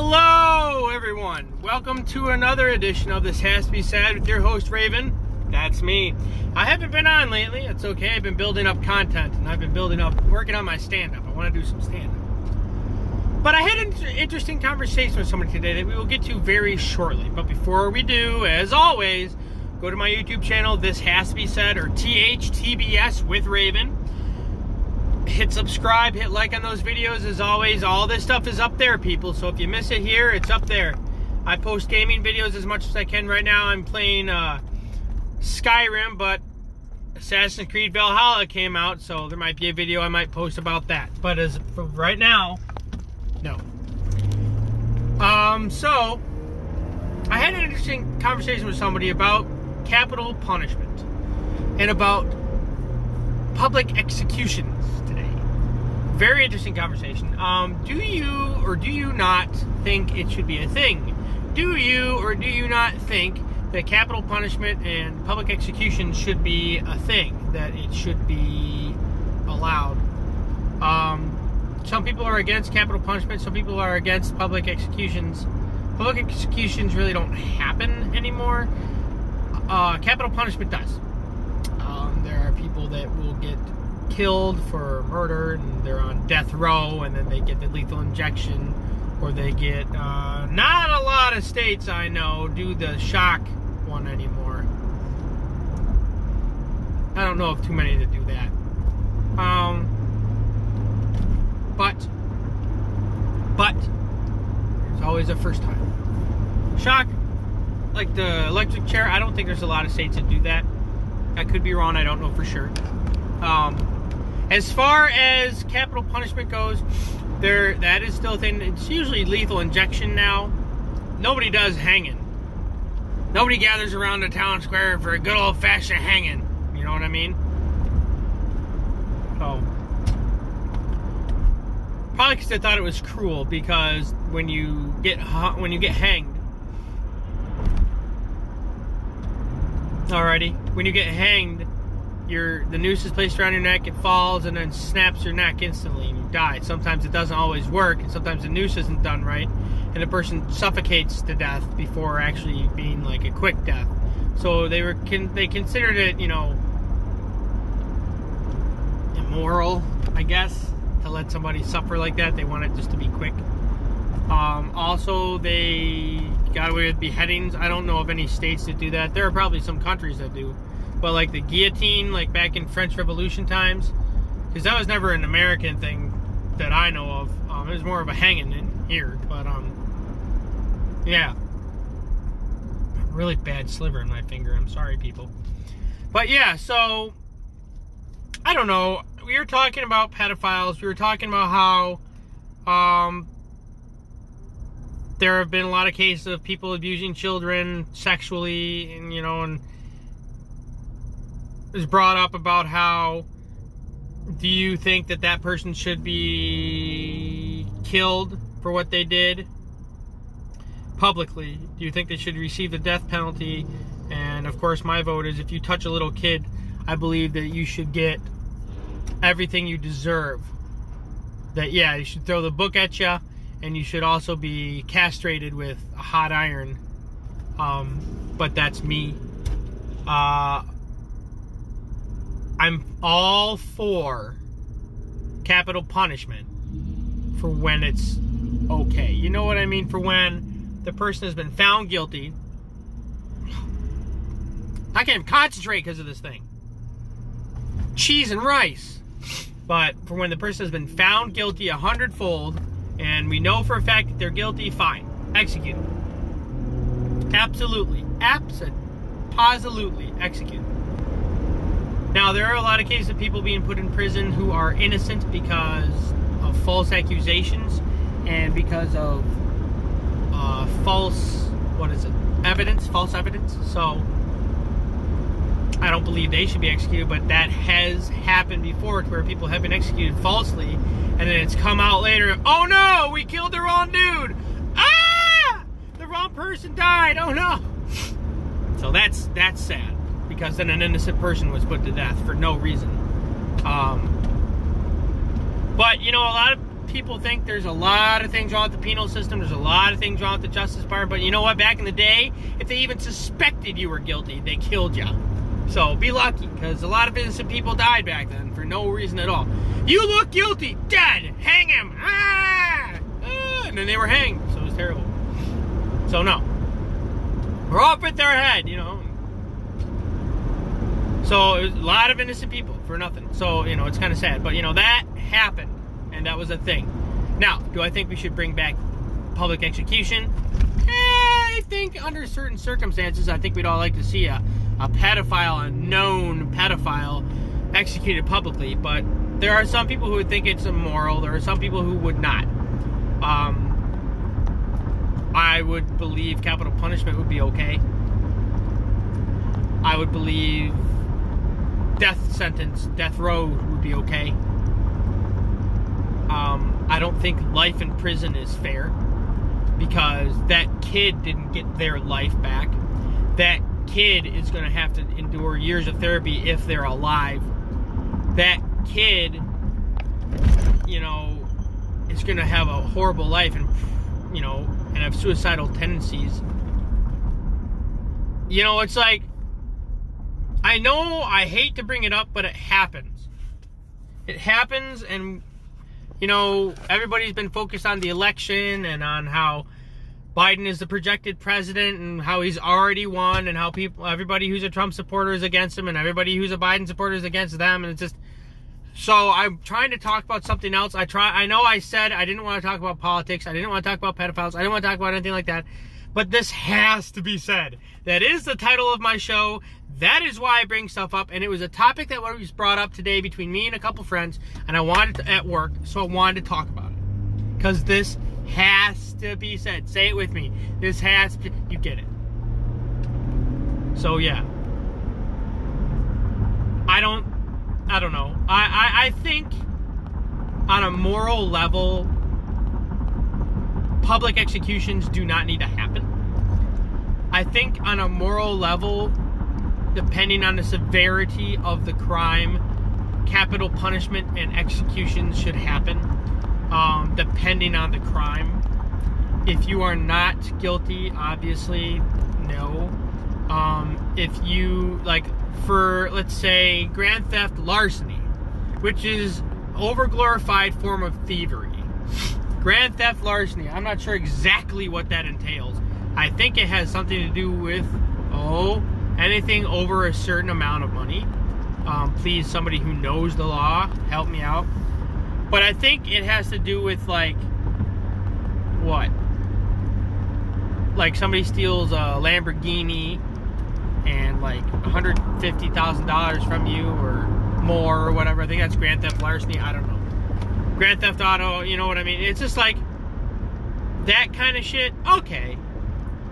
Hello, everyone. Welcome to another edition of This Has to Be Said with your host, Raven. That's me. I haven't been on lately. It's okay. I've been building up content, and I've been working on my stand-up. I want to do some stand-up. But I had an interesting conversation with somebody today that we will get to very shortly. But before we do, as always, go to my YouTube channel, This Has to Be Said, or THTBS with Raven. Hit subscribe, hit like on those videos. As always, all this stuff is up there, people. So if you miss it here, it's up there. I post gaming videos as much as I can. Right now I'm playing Skyrim, but Assassin's Creed Valhalla came out, so there might be a video I might post about that. But as for right now, no. So I had an interesting conversation with somebody about capital punishment and about public executions today. Very interesting conversation. Do you or do you not think it should be a thing? Do you or do you not think that capital punishment and public execution should be a thing? That it should be allowed? Some people are against capital punishment. Some people are against public executions. Public executions really don't happen anymore. Capital punishment does. There are people that will get killed for murder and they're on death row, and then they get the lethal injection, or they get not a lot of states I know do the shock one anymore. I don't know of too many that do that. But there's always a first time. Shock, like the electric chair, I don't think there's a lot of states that do that. I could be wrong, I don't know for sure. As far as capital punishment goes, that is still a thing. It's usually lethal injection now. Nobody does hanging. Nobody gathers around the town square for a good old-fashioned hanging. You know what I mean? Oh. Probably because they thought it was cruel, because when you get hanged, alrighty, when you get hanged, the noose is placed around your neck, it falls, and then snaps your neck instantly, and you die. Sometimes it doesn't always work, and sometimes the noose isn't done right, and the person suffocates to death before actually being like a quick death. So they considered it, immoral, I guess, to let somebody suffer like that. They want it just to be quick. Also, they got away with beheadings. I don't know of any states that do that. There are probably some countries that do. But like the guillotine, like back in French Revolution times, because that was never an American thing that I know of. It was more of a hanging in here. But, yeah. Really bad sliver in my finger. I'm sorry, people. But yeah, so, I don't know. We were talking about pedophiles. We were talking about how, there have been a lot of cases of people abusing children sexually, and and it was brought up about how, do you think that person should be killed for what they did publicly? Do you think they should receive the death penalty? And of course my vote is, if you touch a little kid, I believe that you should get everything you deserve. That, yeah, you should throw the book at you, and you should also be castrated with a hot iron. But that's me. I'm all for capital punishment for when it's okay. You know what I mean? For when the person has been found guilty. I can't even concentrate because of this thing. Cheese and rice. But for when the person has been found guilty 100-fold, and we know for a fact that they're guilty, fine. Execute them. Absolutely. Absolutely. Execute them. Now, there are a lot of cases of people being put in prison who are innocent because of false accusations and because of false evidence. So, I don't believe they should be executed, but that has happened before, to where people have been executed falsely, and then it's come out later, oh no, we killed the wrong dude! Ah! The wrong person died, oh no! So that's sad, because then an innocent person was put to death for no reason. But, a lot of people think there's a lot of things wrong with the penal system. There's a lot of things wrong with the Justice Department. But you know what? Back in the day, if they even suspected you were guilty, they killed you. So be lucky, because a lot of innocent people died back then for no reason at all. You look guilty, dead, hang him, and then they were hanged. So it was terrible. So no, we're off with their head, you know. So it was a lot of innocent people for nothing. So, you know, it's kind of sad. But, you know, that happened. And that was a thing. Now, do I think we should bring back public execution? I think under certain circumstances, I think we'd all like to see a pedophile, a known pedophile, executed publicly. But there are some people who would think it's immoral. There are some people who would not. I would believe capital punishment would be okay. I would believe death sentence, death row would be okay. I don't think life in prison is fair, because that kid didn't get their life back. That kid is going to have to endure years of therapy if they're alive. That kid, you know, is going to have a horrible life and, you know, and have suicidal tendencies. You know, it's like, I know I hate to bring it up, but it happens. It happens, and, you know, everybody's been focused on the election and on how Biden is the projected president and how he's already won, and how everybody who's a Trump supporter is against him and everybody who's a Biden supporter is against them, and it's just... So I'm trying to talk about something else. I know I said I didn't want to talk about politics. I didn't want to talk about pedophiles. I didn't want to talk about anything like that. But this has to be said. That is the title of my show. That is why I bring stuff up. And it was a topic that was brought up today between me and a couple friends. And I wanted to, at work, so I wanted to talk about it. Because this has to be said. Say it with me. This has to... You get it. So, yeah. I don't know. I think on a moral level, public executions do not need to happen. I think on a moral level, depending on the severity of the crime, capital punishment and executions should happen, depending on the crime. If you are not guilty, obviously, no. If you, like, for, let's say, grand theft larceny, which is overglorified form of thievery. Grand theft larceny, I'm not sure exactly what that entails. I think it has something to do with, anything over a certain amount of money. Please, somebody who knows the law, help me out. But I think it has to do with, like, what? Like, somebody steals a Lamborghini and, like, $150,000 from you or more or whatever. I think that's grand theft larceny. I don't know. Grand theft auto, you know what I mean? It's just like that kind of shit. Okay.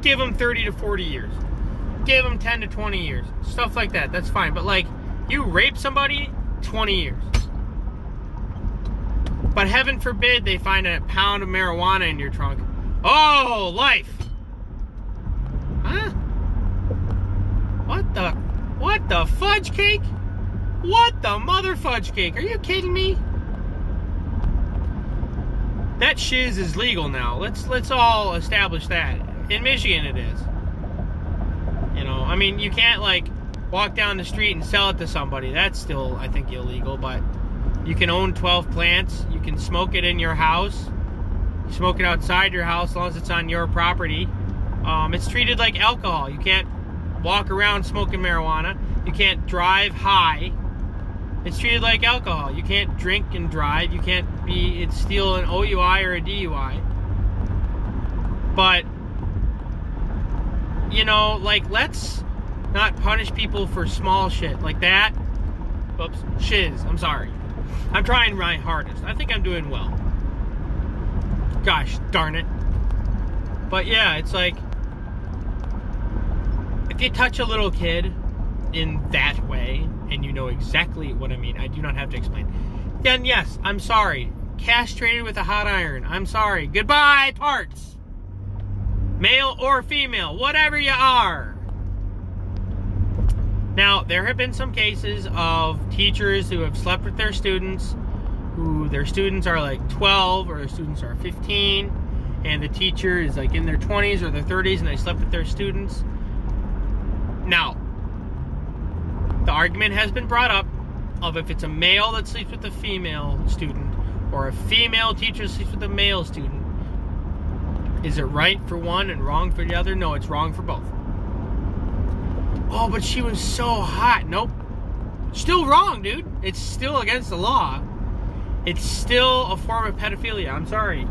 Give them 30 to 40 years. Give them 10 to 20 years. Stuff like that. That's fine. But, like, you rape somebody, 20 years. But heaven forbid they find a pound of marijuana in your trunk. Oh, life. Huh? What the fudge cake? What the mother fudge cake? Are you kidding me? That shiz is legal now. Let's all establish that. In Michigan it is. You know, I mean, you can't, like, walk down the street and sell it to somebody. That's still, I think, illegal, but you can own 12 plants. You can smoke it in your house. You smoke it outside your house as long as it's on your property. It's treated like alcohol. You can't walk around smoking marijuana. You can't drive high. It's treated like alcohol. You can't drink and drive. You can't it's still an OUI or a DUI. But, you know, like, let's not punish people for small shit like that. Oops, shiz, I'm sorry. I'm trying my hardest. I think I'm doing well. Gosh darn it. But yeah, it's like, if you touch a little kid in that way, and you know exactly what I mean, I do not have to explain, then yes, I'm sorry. Castrated with a hot iron. I'm sorry. Goodbye, parts. Male or female, whatever you are. Now, there have been some cases of teachers who have slept with their students, who who their students are like 12 or their students are 15, and the teacher is like in their 20s or their 30s and they slept with their students. Now, the argument has been brought up of if it's a male that sleeps with a female student or a female teacher sleeps with a male student, is it right for one and wrong for the other? No, it's wrong for both. Oh, but she was so hot. Nope. Still wrong, dude. It's still against the law. It's still a form of pedophilia. I'm sorry.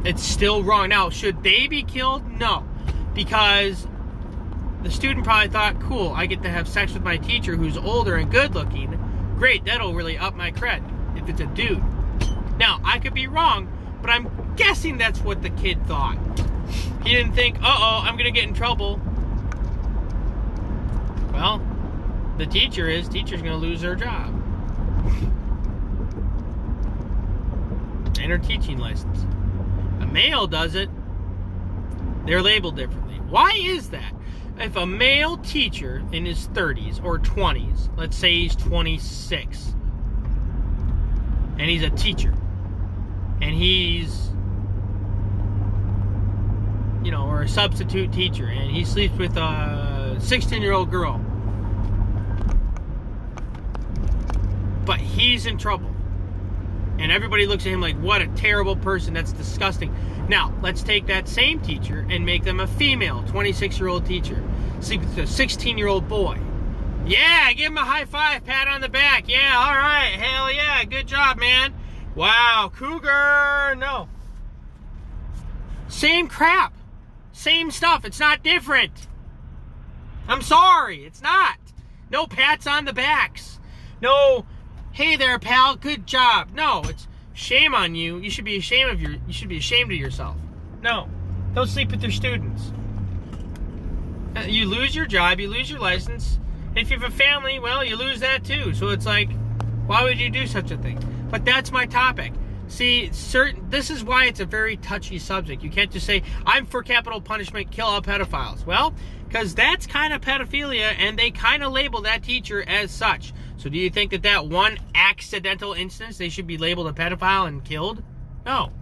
It's still wrong. Now, should they be killed? No. Because the student probably thought, cool, I get to have sex with my teacher who's older and good looking. Great, that'll really up my cred if it's a dude. Now, I could be wrong, but I'm guessing that's what the kid thought. He didn't think, uh-oh, I'm going to get in trouble. Well, the teacher's going to lose her job. And her teaching license. A male does it, they're labeled differently. Why is that? If a male teacher in his 30s or 20s, let's say he's 26, and he's a teacher, and he's, or a substitute teacher, and he sleeps with a 16-year-old girl, but he's in trouble, and everybody looks at him like, what a terrible person, that's disgusting. Now, let's take that same teacher and make them a female 26-year-old teacher. Sleep with a 16-year-old boy. Yeah, give him a high five, pat on the back. Yeah, all right, hell yeah, good job, man. Wow, cougar, no. Same crap. Same stuff, it's not different. I'm sorry, it's not. No pats on the backs. No, hey there, pal, good job. No, it's shame on you. You should be ashamed of yourself. No, don't sleep with your students. You lose your job, you lose your license. If you have a family, well, you lose that too. So it's like, why would you do such a thing? But that's my topic. See, this is why it's a very touchy subject. You can't just say, I'm for capital punishment, kill all pedophiles. Well, because that's kind of pedophilia, and they kind of label that teacher as such. So do you think that one accidental instance, they should be labeled a pedophile and killed? No.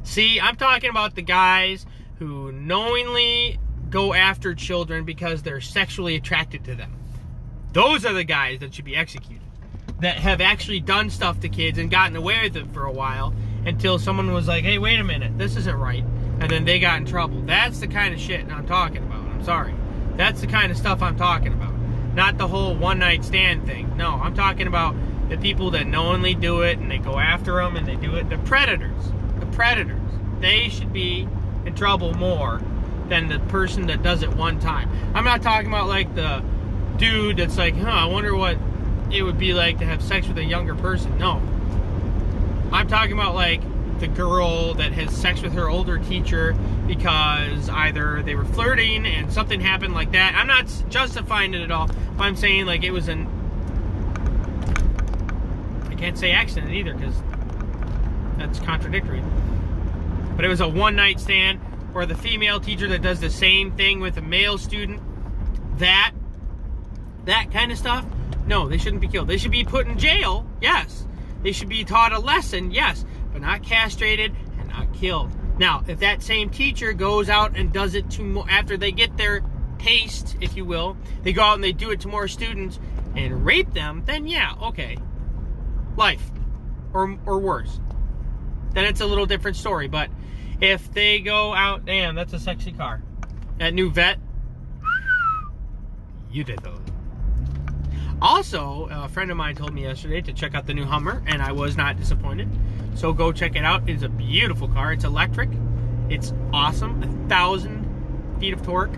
See, I'm talking about the guys who knowingly go after children because they're sexually attracted to them. Those are the guys that should be executed. That have actually done stuff to kids and gotten away with it for a while until someone was like, hey, wait a minute, this isn't right. And then they got in trouble. That's the kind of shit I'm talking about. I'm sorry. That's the kind of stuff I'm talking about. Not the whole one-night stand thing. No, I'm talking about the people that knowingly do it and they go after them and they do it. The predators. The predators. They should be in trouble more than the person that does it one time. I'm not talking about like the dude that's like, I wonder what it would be like to have sex with a younger person. No. I'm talking about like the girl that has sex with her older teacher because either they were flirting and something happened like that. I'm not justifying it at all. I'm saying like it was I can't say accident either because that's contradictory. But it was a one-night stand, or the female teacher that does the same thing with a male student. That kind of stuff. No, they shouldn't be killed. They should be put in jail, yes. They should be taught a lesson, yes, but not castrated and not killed. Now, if that same teacher goes out and does it to more, after they get their taste, if you will, they go out and they do it to more students and rape them, then yeah, okay. Life. Or worse. Then it's a little different story. But if they go out, damn, that's a sexy car. That new Vet, you did those. Also, a friend of mine told me yesterday to check out the new Hummer, and I was not disappointed. So go check it out. It's a beautiful car. It's electric. It's awesome. 1,000 feet of torque.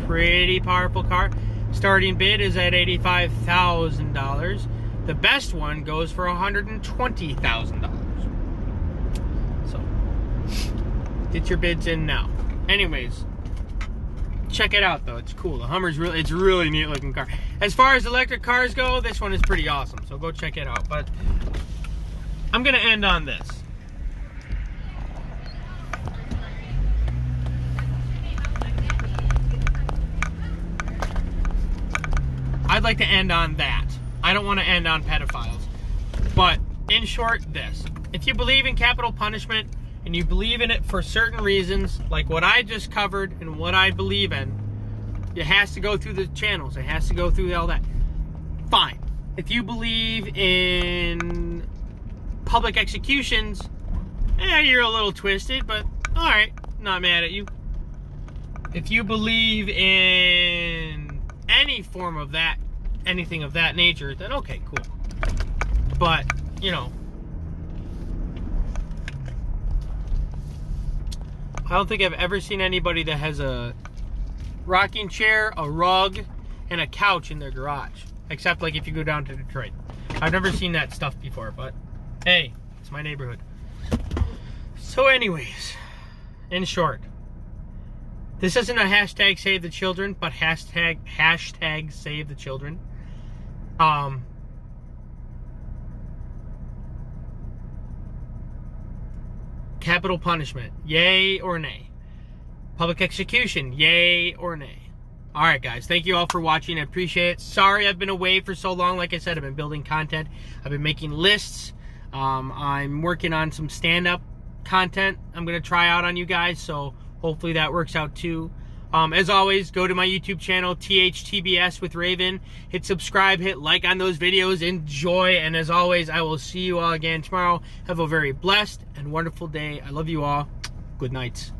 Pretty powerful car. Starting bid is at $85,000. The best one goes for $120,000. So, get your bids in now. Anyways, check it out though. It's cool. The Hummer's it's a really neat looking car. As far as electric cars go, this one is pretty awesome. So go check it out. But I'm gonna end on this. I'd like to end on that. I don't want to end on pedophiles. But in short, this. If you believe in capital punishment and you believe in it for certain reasons, like what I just covered and what I believe in, it has to go through the channels. It has to go through all that. Fine. If you believe in public executions, you're a little twisted, but all right, not mad at you. If you believe in any form of that, anything of that nature, then okay, cool. But, you know, I don't think I've ever seen anybody that has a rocking chair, a rug, and a couch in their garage. Except like if you go down to Detroit. I've never seen that stuff before, but hey, it's my neighborhood. So anyways, in short, this isn't a hashtag save the children, but hashtag save the children. Capital punishment, yay or nay? Public execution, yay or nay? Alright guys, thank you all for watching. I appreciate it. Sorry I've been away for so long. Like I said, I've been building content. I've been making lists. I'm working on some stand-up content I'm going to try out on you guys, so hopefully that works out too. As always, go to my YouTube channel, THTBS with Raven. Hit subscribe, hit like on those videos. Enjoy, and as always, I will see you all again tomorrow. Have a very blessed and wonderful day. I love you all. Good night.